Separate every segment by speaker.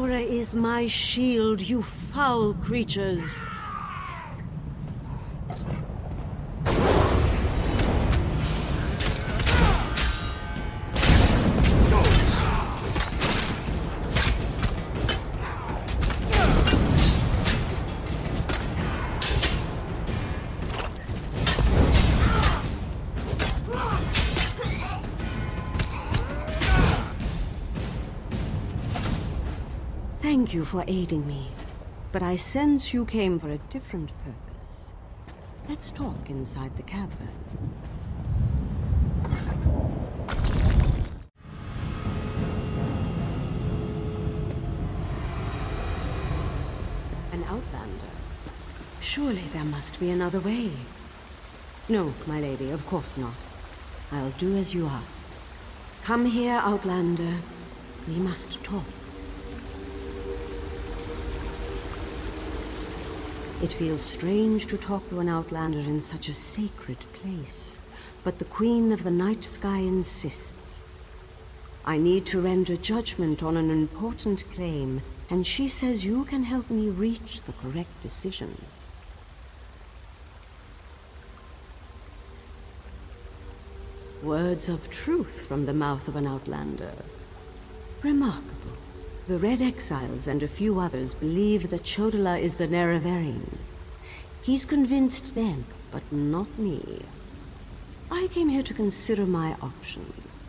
Speaker 1: Azura is my shield, you foul creatures. Thank you for aiding me, but I sense you came for a different purpose. Let's talk inside the cavern. An outlander? Surely there must be another way. No, my lady, of course not. I'll do as you ask. Come here, outlander. We must talk. It feels strange to talk to an outlander in such a sacred place, but the Queen of the Night Sky insists. I need to render judgment on an important claim, and she says you can help me reach the correct decision. Words of truth from the mouth of an outlander. Remarkable. The Red Exiles and a few others believe that Chodala is the Nerevarine. He's convinced them, but not me. I came here to consider my options.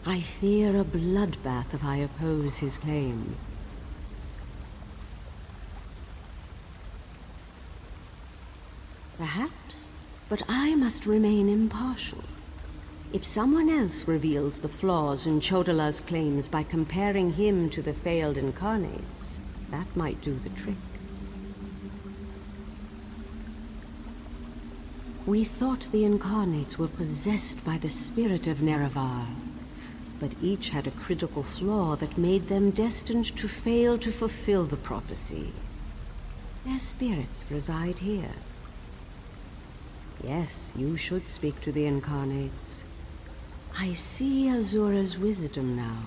Speaker 1: I fear a bloodbath if I oppose his claim. Perhaps, but I must remain impartial. If someone else reveals the flaws in Chodala's claims by comparing him to the failed incarnates, that might do the trick. We thought the incarnates were possessed by the spirit of Nerevar, but each had a critical flaw that made them destined to fail to fulfill the prophecy. Their spirits reside here. Yes, you should speak to the incarnates. I see Azura's wisdom now.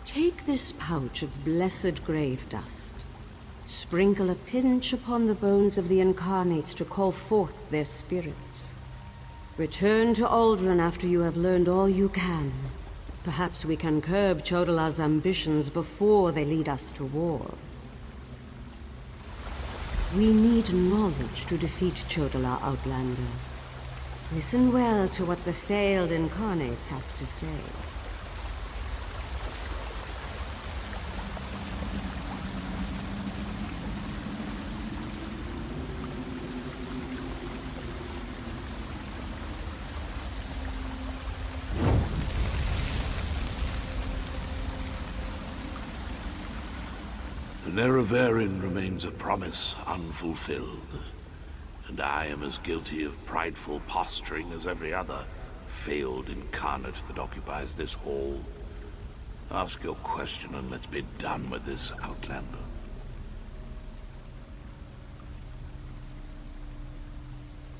Speaker 1: Take this pouch of blessed grave dust. Sprinkle a pinch upon the bones of the incarnates to call forth their spirits. Return to Aldrin after you have learned all you can. Perhaps we can curb Chodala's ambitions before they lead us to war. We need knowledge to defeat Chodala, Outlander. Listen well to what the failed incarnates have to say.
Speaker 2: The Nerevarine remains a promise unfulfilled, and I am as guilty of prideful posturing as every other failed incarnate that occupies this hall. Ask your question and let's be done with this, Outlander.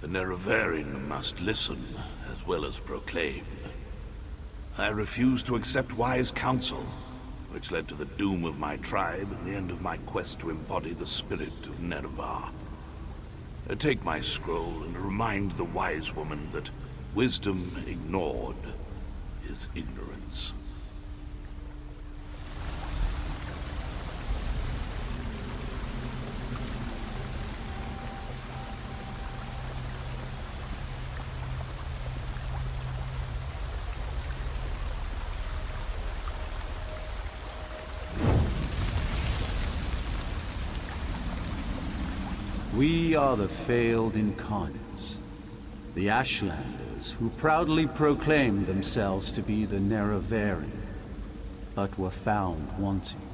Speaker 2: The Nerevarine must listen as well as proclaim. I refuse to accept wise counsel, which led to the doom of my tribe and the end of my quest to embody the spirit of Nerevar. Take my scroll and remind the wise woman that wisdom ignored is ignorance.
Speaker 3: We are the failed incarnates, the Ashlanders who proudly proclaimed themselves to be the Nerevarine, but were found wanting.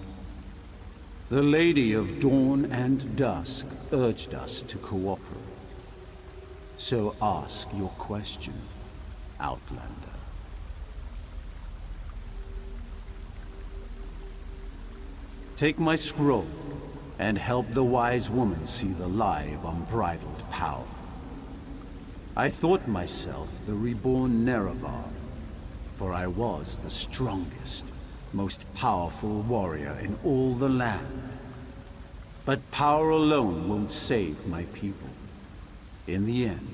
Speaker 3: The Lady of Dawn and Dusk urged us to cooperate. So ask your question, Outlander. Take my scroll and help the wise woman see the lie of unbridled power. I thought myself the reborn Nerevar, for I was the strongest, most powerful warrior in all the land. But power alone won't save my people. In the end,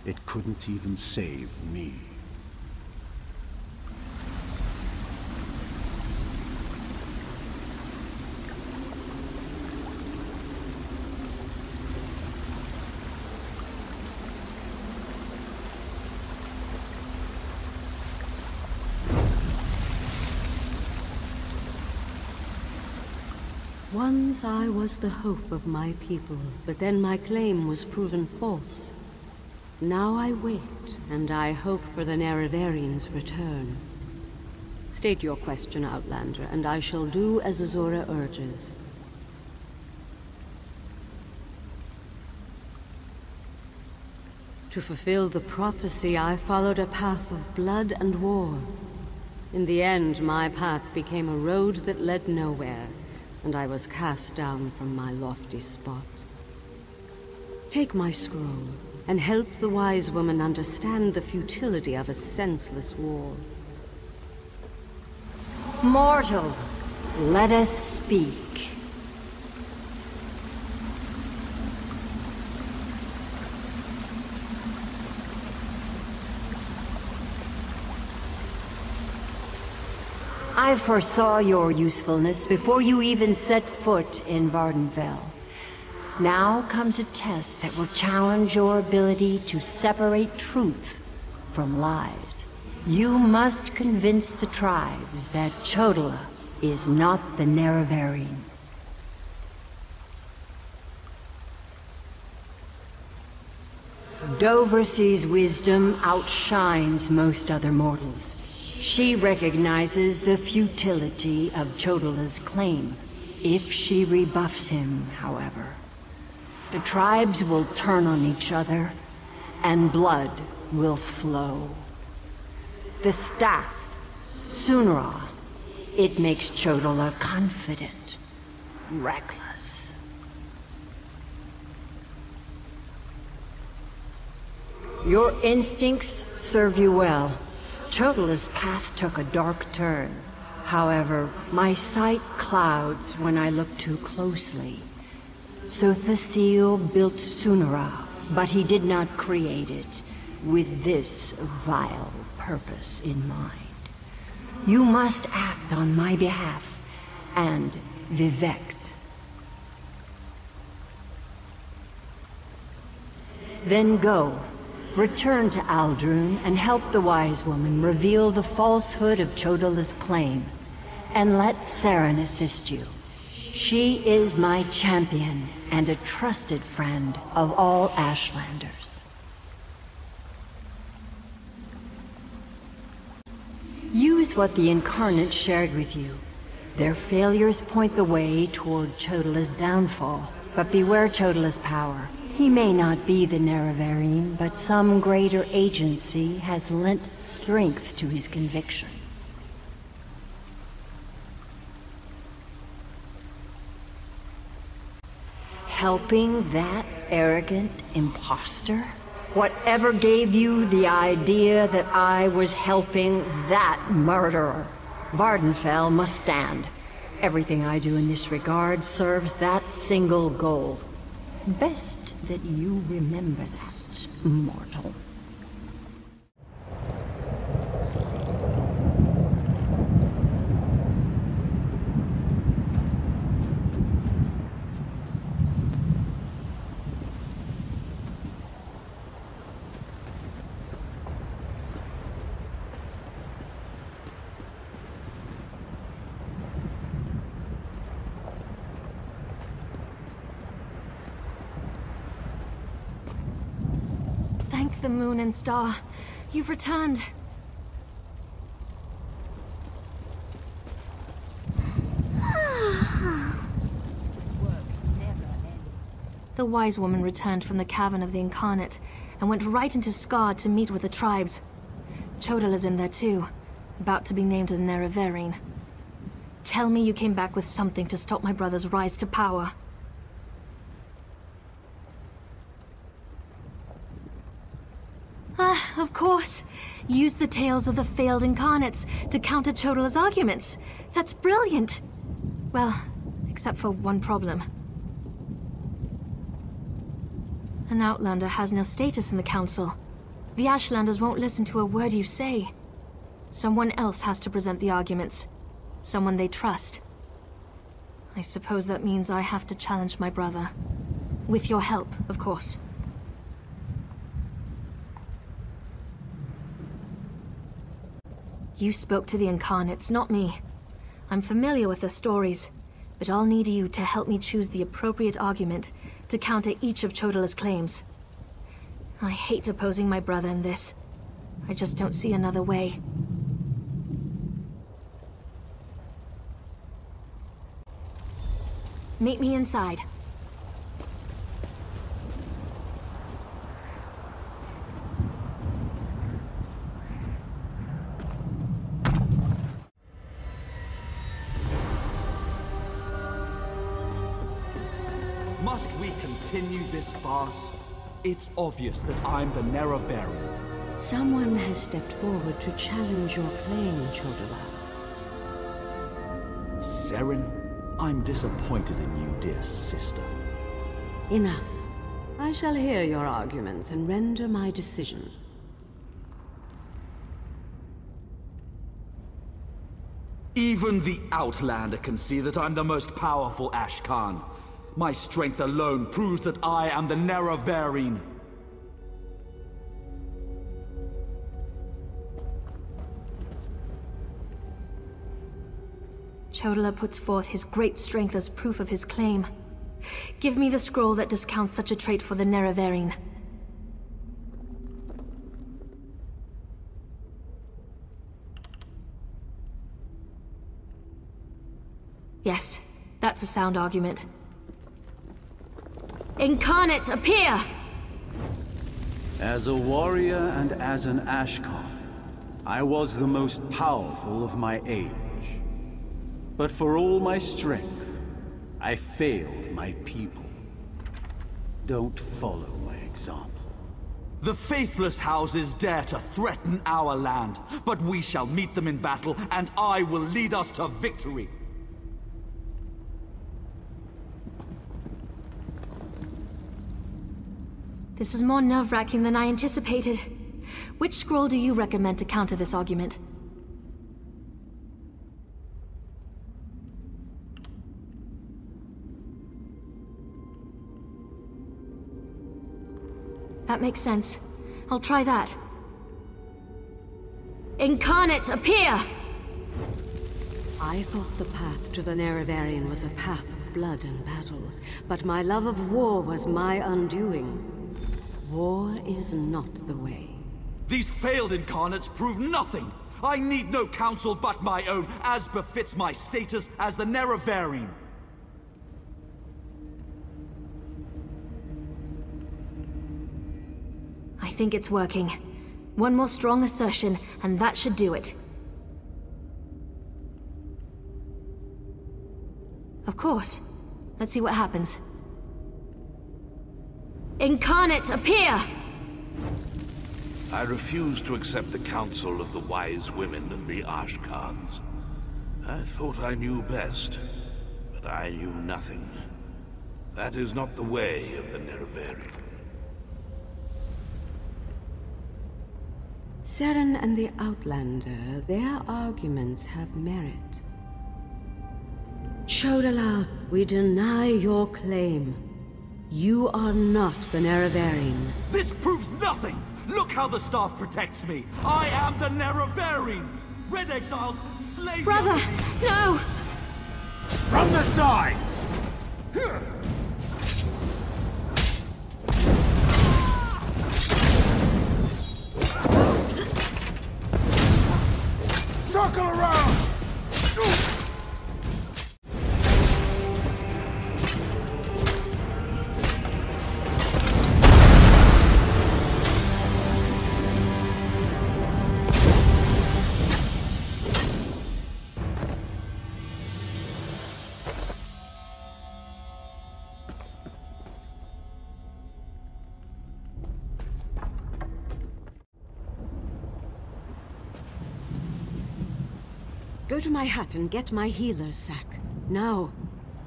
Speaker 3: it couldn't even save me.
Speaker 1: Once I was the hope of my people, but then my claim was proven false. Now I wait, and I hope for the Nerevarion's return. State your question, Outlander, and I shall do as Azora urges. To fulfill the prophecy, I followed a path of blood and war. In the end, my path became a road that led nowhere, and I was cast down from my lofty spot. Take my scroll, and help the wise woman understand the futility of a senseless war.
Speaker 4: Mortal, let us speak. I foresaw your usefulness before you even set foot in Vardenfell. Now comes a test that will challenge your ability to separate truth from lies. You must convince the tribes that Chodola is not the Nerevarine. Doversee's wisdom outshines most other mortals. She recognizes the futility of Chodola's claim. If she rebuffs him, however, the tribes will turn on each other, and blood will flow. The staff, Sunra, it makes Chodola confident, reckless. Your instincts serve you well. Chodola's path took a dark turn. However, my sight clouds when I look too closely. So Tamiil built Sunra, but he did not create it with this vile purpose in mind. You must act on my behalf, and Vivec's. Then go. Return to Aldrun and help the wise woman reveal the falsehood of Chodola's claim. And let Saren assist you. She is my champion and a trusted friend of all Ashlanders. Use what the Incarnate shared with you. Their failures point the way toward Chodola's downfall, but beware Chodola's power. He may not be the Nerevarine, but some greater agency has lent strength to his conviction. Helping that arrogant imposter? Whatever gave you the idea that I was helping that murderer? Vardenfell must stand. Everything I do in this regard serves that single goal. Best that you remember that, mortal.
Speaker 5: The moon and star, you've returned. The wise woman returned from the cavern of the Incarnate and went right into Scar to meet with the tribes. Chodola's in there too, about to be named the Nerevarine. Tell me you came back with something to stop my brother's rise to power. course! Use the tales of the failed incarnates to counter Chodala's arguments. That's brilliant! Well, except for one problem. An Outlander has no status in the Council. The Ashlanders won't listen to a word you say. Someone else has to present the arguments. Someone they trust. I suppose that means I have to challenge my brother. With your help, of course. You spoke to the Incarnates, not me. I'm familiar with their stories, but I'll need you to help me choose the appropriate argument to counter each of Chodala's claims. I hate opposing my brother in this. I just don't see another way. Meet me inside.
Speaker 6: Must we continue this farce? It's obvious that I'm the Neraverian.
Speaker 1: Someone has stepped forward to challenge your claim, Chodala.
Speaker 6: Seren, I'm disappointed in you, dear sister.
Speaker 1: Enough. I shall hear your arguments and render my decision.
Speaker 6: Even the Outlander can see that I'm the most powerful Ashkan. My strength alone proves that I am the Neraverian.
Speaker 5: Chodala puts forth his great strength as proof of his claim. Give me the scroll that discounts such a trait for the Neraverian. Yes, that's a sound argument. Incarnate, appear!
Speaker 3: As a warrior and as an Ashkan, I was the most powerful of my age. But for all my strength, I failed my people. Don't follow my example.
Speaker 6: The faithless houses dare to threaten our land, but we shall meet them in battle, and I will lead us to victory.
Speaker 5: This is more nerve-wracking than I anticipated. Which scroll do you recommend to counter this argument? That makes sense. I'll try that. Incarnate, appear!
Speaker 1: I thought the path to the Neraverian was a path of blood and battle, but my love of war was my undoing. War is not the way.
Speaker 6: These failed incarnates prove nothing! I need no counsel but my own, as befits my status as the Neraverian.
Speaker 5: I think it's working. One more strong assertion, and that should do it. Of course. Let's see what happens. Incarnate, appear!
Speaker 2: I refuse to accept the counsel of the wise women and the Ashkans. I thought I knew best, but I knew nothing. That is not the way of the Neraverian.
Speaker 1: Seren and the Outlander, their arguments have merit. Chodala, we deny your claim. You are not the Neraverian.
Speaker 6: This proves nothing! Look how the staff protects me! I am the Neraverian! Red Exiles, slay
Speaker 5: Brother, no!
Speaker 6: From the sides! Circle around!
Speaker 1: Go to my hut and get my healer's sack. Now.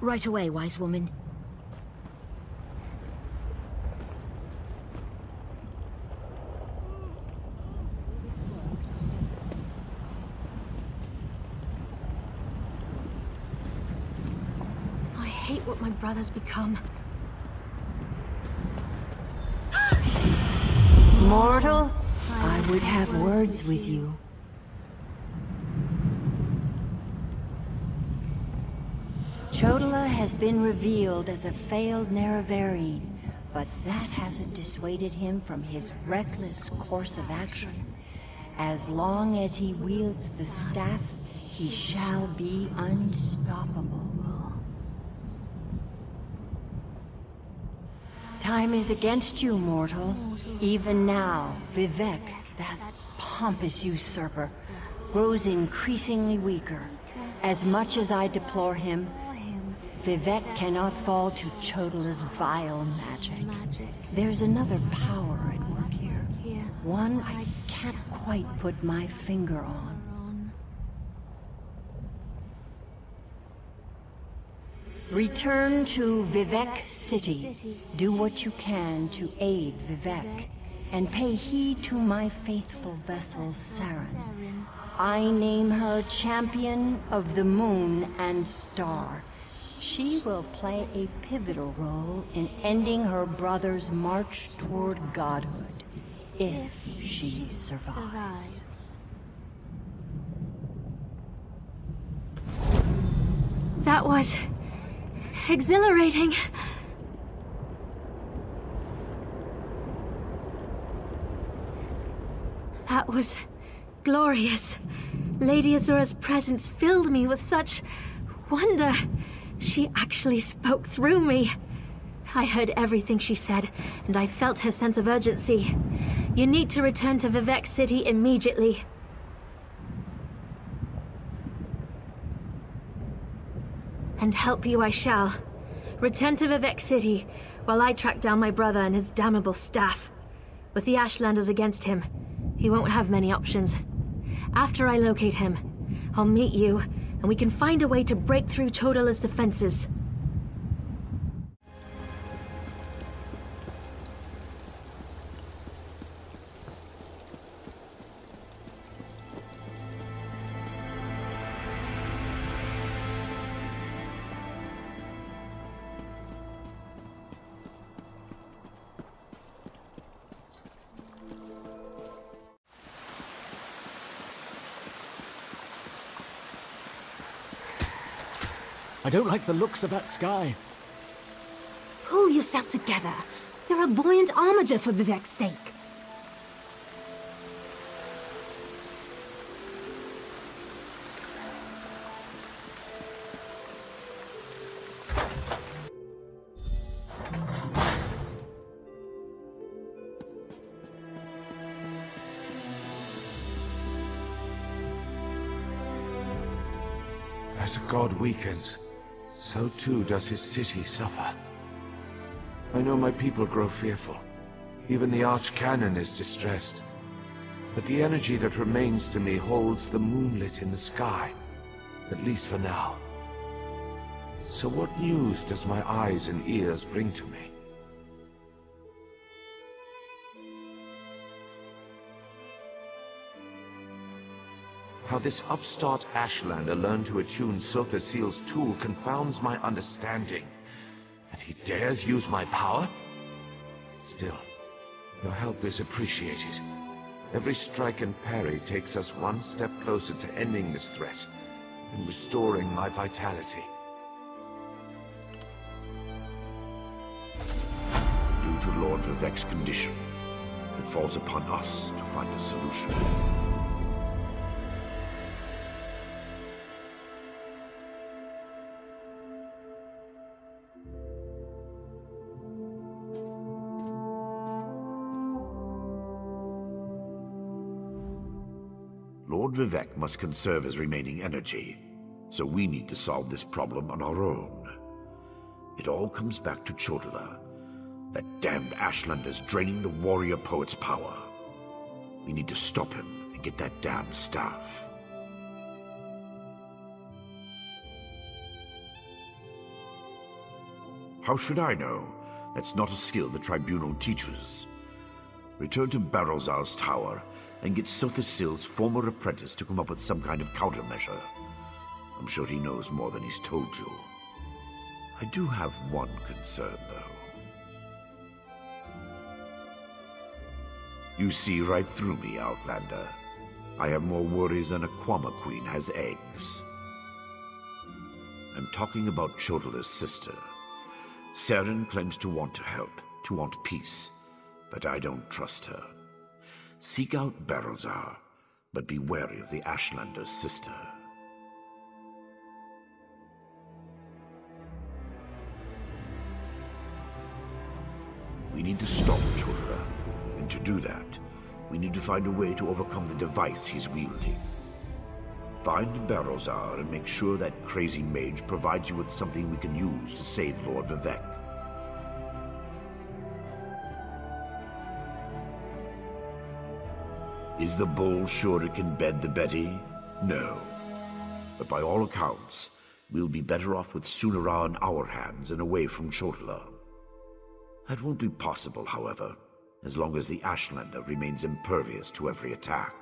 Speaker 4: Right away, wise woman.
Speaker 5: I hate what my brother's become.
Speaker 4: Mortal, I would have words with you. Chodola has been revealed as a failed Nerevarine, but that hasn't dissuaded him from his reckless course of action. As long as he wields the staff, he shall be unstoppable. Time is against you, mortal. Even now, Vivek, that pompous usurper, grows increasingly weaker. As much as I deplore him, Vivek cannot fall to Chodola's vile magic. There's another power at work here. One I can't quite put my finger on. Return to Vivek City. Do what you can to aid Vivek, and pay heed to my faithful vessel, Saren. I name her Champion of the Moon and Star. She will play a pivotal role in ending her brother's march toward godhood, if she survives.
Speaker 5: That was exhilarating. That was glorious. Lady Azura's presence filled me with such wonder. She actually spoke through me. I heard everything she said, and I felt her sense of urgency. You need to return to Vivek City immediately. And help you I shall. Return to Vivek City, while I track down my brother and his damnable staff. With the Ashlanders against him, he won't have many options. After I locate him, I'll meet you, and we can find a way to break through Chodola's defenses.
Speaker 7: I don't like the looks of that sky.
Speaker 8: Pull yourself together. You're a buoyant armiger for Vivek's sake.
Speaker 9: As a god weakens, so too does his city suffer. I know my people grow fearful. Even the Archcanon is distressed. But the energy that remains to me holds the moonlit in the sky, at least for now. So what news does my eyes and ears bring to me? How this upstart Ashlander learned to attune Sothasil's tool confounds my understanding. And he dares use my power? Still, your help is appreciated. Every strike and parry takes us one step closer to ending this threat and restoring my vitality.
Speaker 2: Due to Lord Vivek's condition, it falls upon us to find a solution. Lord Vivek must conserve his remaining energy, so we need to solve this problem on our own. It all comes back to Chodola. That damned Ashlander's draining the warrior poet's power. We need to stop him and get that damned staff.
Speaker 10: How should I know? That's not a skill the Tribunal teaches. Return to Barrelzar's tower and get Sothasil's former apprentice to come up with some kind of countermeasure. I'm sure he knows more than he's told you. I do have one concern, though. You see right through me, Outlander. I have more worries than a Quama Queen has eggs. I'm talking about Chodala's sister. Seren claims to want to help, to want peace, but I don't trust her. Seek out Barrelzar, but be wary of the Ashlander's sister. We need to stop Chodala, and to do that, we need to find a way to overcome the device he's wielding. Find Barrelzar and make sure that crazy mage provides you with something we can use to save Lord Vivec. Is the bull sure it can bed the Betty? No. But by all accounts, we'll be better off with Sunara in our hands and away from Chodala. That won't be possible, however, as long as the Ashlander remains impervious to every attack.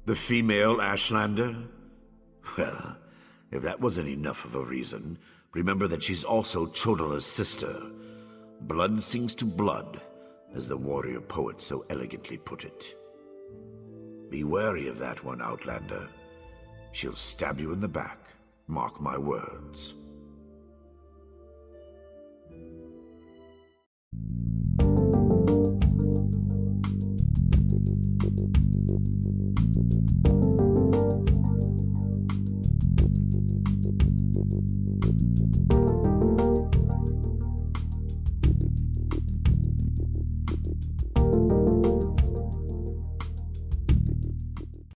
Speaker 10: The female Ashlander? Well, if that wasn't enough of a reason, remember that she's also Chodala's sister. Blood sings to blood, as the warrior poet so elegantly put it. Be wary of that one, Outlander. She'll stab you in the back, mark my words.